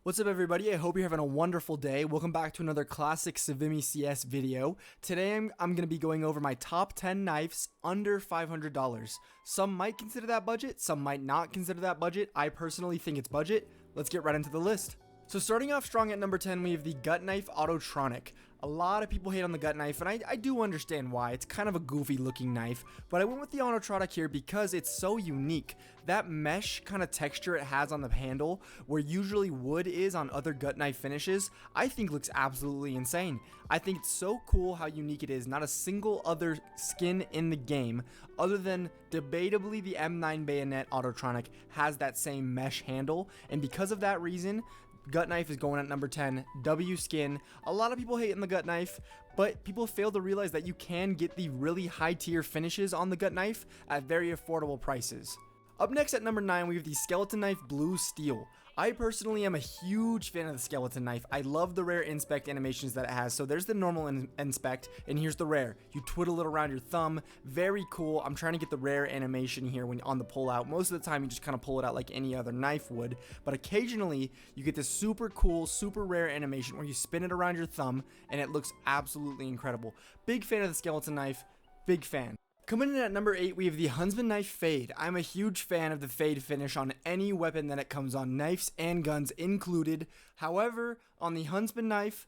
What's up everybody, I hope you're having a wonderful day. Welcome back to another classic Savimi CS video. Today I'm going to be going over my top 10 knives under $500. Some might consider that budget, some might not consider that budget. I personally think it's budget. Let's get right into the list. So starting off strong at number 10, we have the Gut Knife Autotronic. A lot of people hate on the Gut Knife, and I do understand why. It's kind of a goofy looking knife, but I went with the Autotronic here because it's so unique. That mesh kind of texture it has on the handle, where usually wood is on other gut knife finishes, I think looks absolutely insane. I think it's so cool how unique it is. Not a single other skin in the game, other than debatably the M9 Bayonet Autotronic, has that same mesh handle, and because of that reason, Gut Knife is going at number 10, W Skin. A lot of people hate on the Gut Knife, but people fail to realize that you can get the really high tier finishes on the Gut Knife at very affordable prices. Up next at number 9, we have the Skeleton Knife Blue Steel. I personally am a huge fan of the Skeleton Knife. I love the rare inspect animations that it has. So there's the normal inspect, and here's the rare. You twiddle it around your thumb. Very cool. I'm trying to get the rare animation here when on the pull out. Most of the time you just kind of pull it out like any other knife would, but occasionally you get this super cool, super rare animation where you spin it around your thumb and it looks absolutely incredible. Big fan of the Skeleton Knife. Big fan. Coming in at number 8, we have the Huntsman Knife Fade. I'm a huge fan of the fade finish on any weapon that it comes on, knives and guns included. However, on the Huntsman Knife,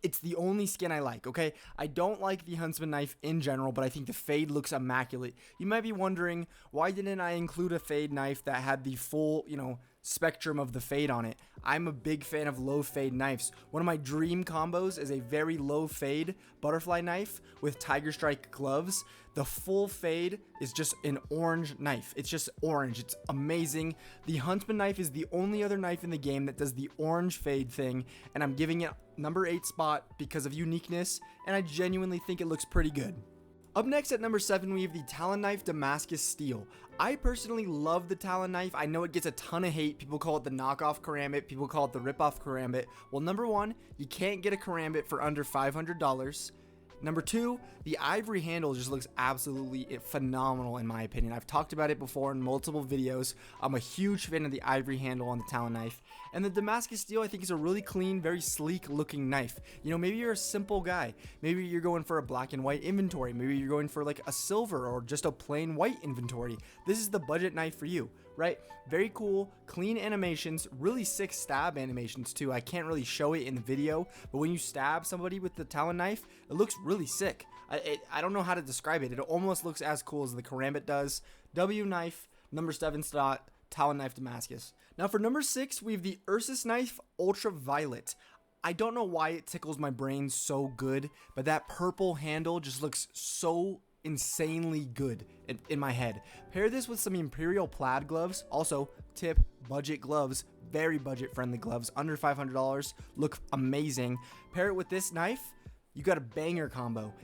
it's the only skin I like, okay? I don't like the Huntsman Knife in general, but I think the fade looks immaculate. You might be wondering, why didn't I include a fade knife that had the full, spectrum of the fade on it? I'm a big fan of low fade knives. One of my dream combos is a very low fade butterfly knife with Tiger Strike gloves. The full fade is just an orange knife. It's just orange. It's amazing. The Huntsman Knife is the only other knife in the game that does the orange fade thing, and I'm giving it number 8 spot because of uniqueness, and I genuinely think it looks pretty good. Up next at number 7, we have the Talon Knife Damascus Steel. I personally love the Talon Knife. I know it gets a ton of hate. People call it the knockoff karambit. People call it the ripoff karambit. Well, number 1, you can't get a karambit for under $500. Number 2, the ivory handle just looks absolutely phenomenal in my opinion. I've talked about it before in multiple videos. I'm a huge fan of the ivory handle on the Talon Knife. And the Damascus Steel I think is a really clean, very sleek looking knife. Maybe you're a simple guy. Maybe you're going for a black and white inventory. Maybe you're going for like a silver or just a plain white inventory. This is the budget knife for you, right? Very cool, clean animations, really sick stab animations too. I can't really show it in the video, but when you stab somebody with the Talon Knife, it looks really sick. I don't know how to describe it. It almost looks as cool as the karambit does. W Knife, number 7 slot, Talon Knife Damascus. Now for number 6, we have the Ursus Knife Ultraviolet. I don't know why it tickles my brain so good, but that purple handle just looks so insanely good in my head. Pair this with some Imperial plaid gloves. Also, tip, budget gloves, very budget friendly gloves, under $500, look amazing. Pair it with this knife, you got a banger combo.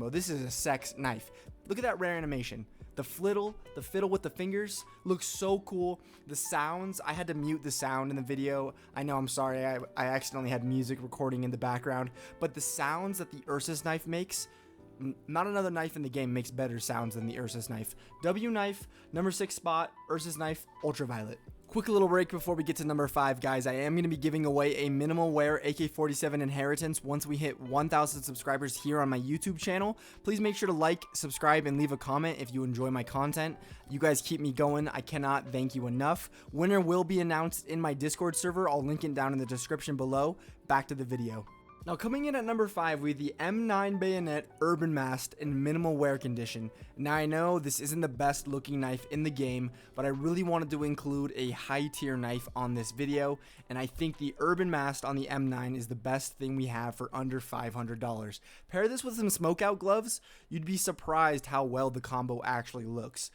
This is a sex knife. Look at that rare animation. The fiddle with the fingers looks so cool. The sounds, I had to mute the sound in the video. I know, I'm sorry, I accidentally had music recording in the background, but the sounds that the Ursus knife makes, not another knife in the game makes better sounds than the Ursus knife. W Knife, number 6 spot, Ursus Knife Ultraviolet. Quick little break before we get to number 5, guys. I am going to be giving away a minimal wear AK-47 inheritance once we hit 1,000 subscribers here on my YouTube channel. Please make sure to like, subscribe, and leave a comment if you enjoy my content. You guys keep me going. I cannot thank you enough. Winner will be announced in my Discord server. I'll link it down in the description below. Back to the video. Now coming in at number 5, we have the M9 Bayonet Urban Mast in minimal wear condition. Now I know this isn't the best looking knife in the game, but I really wanted to include a high tier knife on this video, and I think the Urban Mast on the M9 is the best thing we have for under $500. Pair this with some smokeout gloves, you'd be surprised how well the combo actually looks.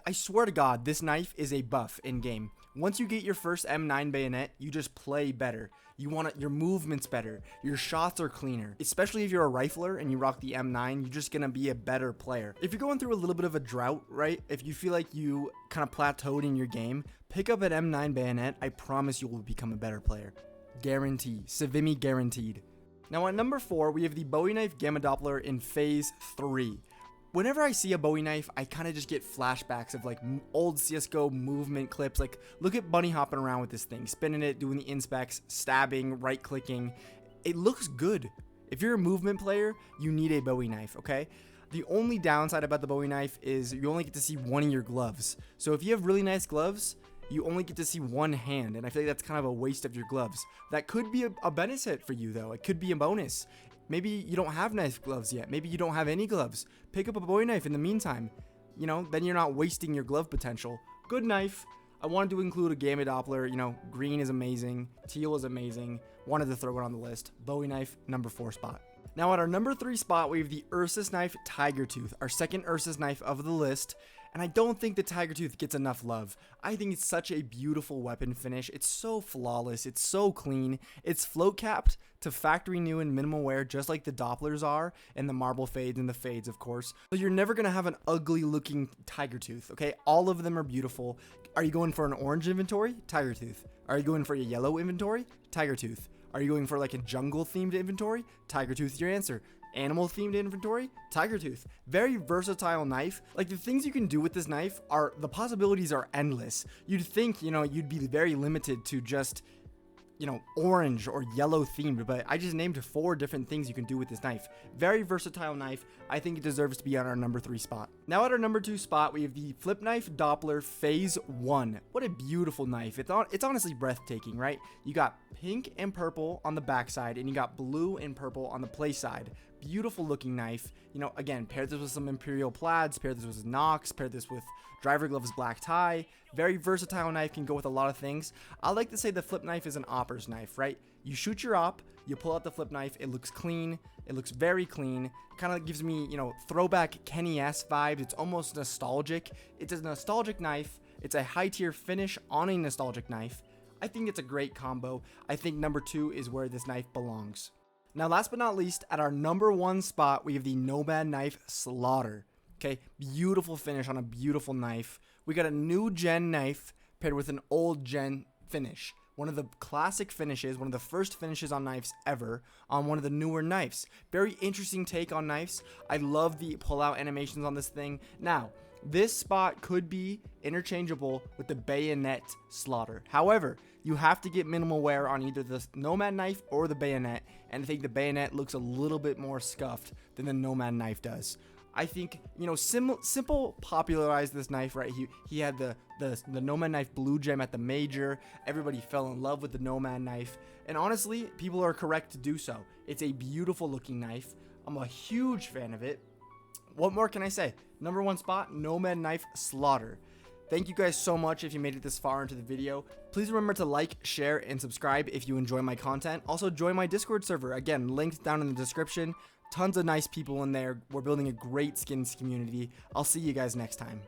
I swear to God, this knife is a buff in game. Once you get your first M9 bayonet, you just play better. Your movement's better. Your shots are cleaner. Especially if you're a rifler and you rock the M9, you're just gonna be a better player. If you're going through a little bit of a drought, right? If you feel like you kind of plateaued in your game, pick up an M9 bayonet. I promise you will become a better player. Guaranteed. Savimi guaranteed. Now at number 4, we have the Bowie Knife Gamma Doppler in Phase 3. whenever I see a Bowie knife, I kind of just get flashbacks of like old CSGO movement clips. Like, look at Bunny hopping around with this thing, spinning it, doing the inspects, stabbing, right clicking. It looks good. If you're a movement player, you need a Bowie knife, okay? The only downside about the Bowie knife is you only get to see one of your gloves. So if you have really nice gloves, you only get to see one hand, and I feel like that's kind of a waste of your gloves. That could be a benefit for you, though. It could be a bonus. Maybe you don't have nice gloves yet. Maybe you don't have any gloves. Pick up a Bowie knife in the meantime. You know, then you're not wasting your glove potential. Good knife. I wanted to include a gamma Doppler. You know, green is amazing. Teal is amazing. Wanted to throw it on the list. Bowie knife, number 4 spot. Now at our number 3 spot, we have the Ursus knife Tiger Tooth, our second Ursus knife of the list. And I don't think the Tiger Tooth gets enough love. I think it's such a beautiful weapon finish. It's so flawless. It's so clean. It's float capped to factory new and minimal wear, just like the Dopplers are, and the marble fades and the fades, of course. So you're never going to have an ugly looking Tiger Tooth, okay? All of them are beautiful. Are you going for an orange inventory? Tiger Tooth. Are you going for a yellow inventory? Tiger Tooth. Are you going for like a jungle themed inventory? Tiger Tooth, your answer. Animal themed inventory? Tiger Tooth. Very versatile knife. Like, the things you can do with this knife are, the possibilities are endless. You'd think, you know, you'd be very limited to just, you know, orange or yellow themed, but I just named 4 different things you can do with this knife. Very versatile knife. I think it deserves to be on our number 3 spot. Now at our number 2 spot, we have the Flip Knife Doppler Phase 1. What a beautiful knife. It's honestly breathtaking, right? You got pink and purple on the backside, and you got blue and purple on the play side. Beautiful looking knife. You know, again, pair this with some Imperial plaids, pair this with Nox, pair this with driver gloves, black tie. Very versatile knife, can go with a lot of things. I like to say the flip knife is an opper's knife, right? You shoot your op, you pull out the flip knife, it looks clean, it looks very clean. Kind of gives me, you know, throwback Kenny S vibes. It's almost nostalgic. It's a nostalgic knife. It's a high tier finish on a nostalgic knife. I think it's a great combo. I think number 2 is where this knife belongs. Now, last but not least, at our number 1 spot, we have the Nomad Knife Slaughter. Okay, beautiful finish on a beautiful knife. We got a new gen knife paired with an old gen finish. One of the classic finishes, one of the first finishes on knives ever, on one of the newer knives. Very interesting take on knives. I love the pull-out animations on this thing. Now, this spot could be interchangeable with the Bayonet Slaughter. However, you have to get minimal wear on either the Nomad knife or the Bayonet, and I think the Bayonet looks a little bit more scuffed than the Nomad knife does. I think, you know, Simple popularized this knife, right? He had the Nomad knife blue gem at the major. Everybody fell in love with the Nomad knife, and honestly, people are correct to do so. It's a beautiful looking knife. I'm a huge fan of it. What more can I say? Number 1 spot, Nomad Knife Slaughter. Thank you guys so much if you made it this far into the video. Please remember to like, share, and subscribe if you enjoy my content. Also, join my Discord server. Again, linked down in the description. Tons of nice people in there. We're building a great skins community. I'll see you guys next time.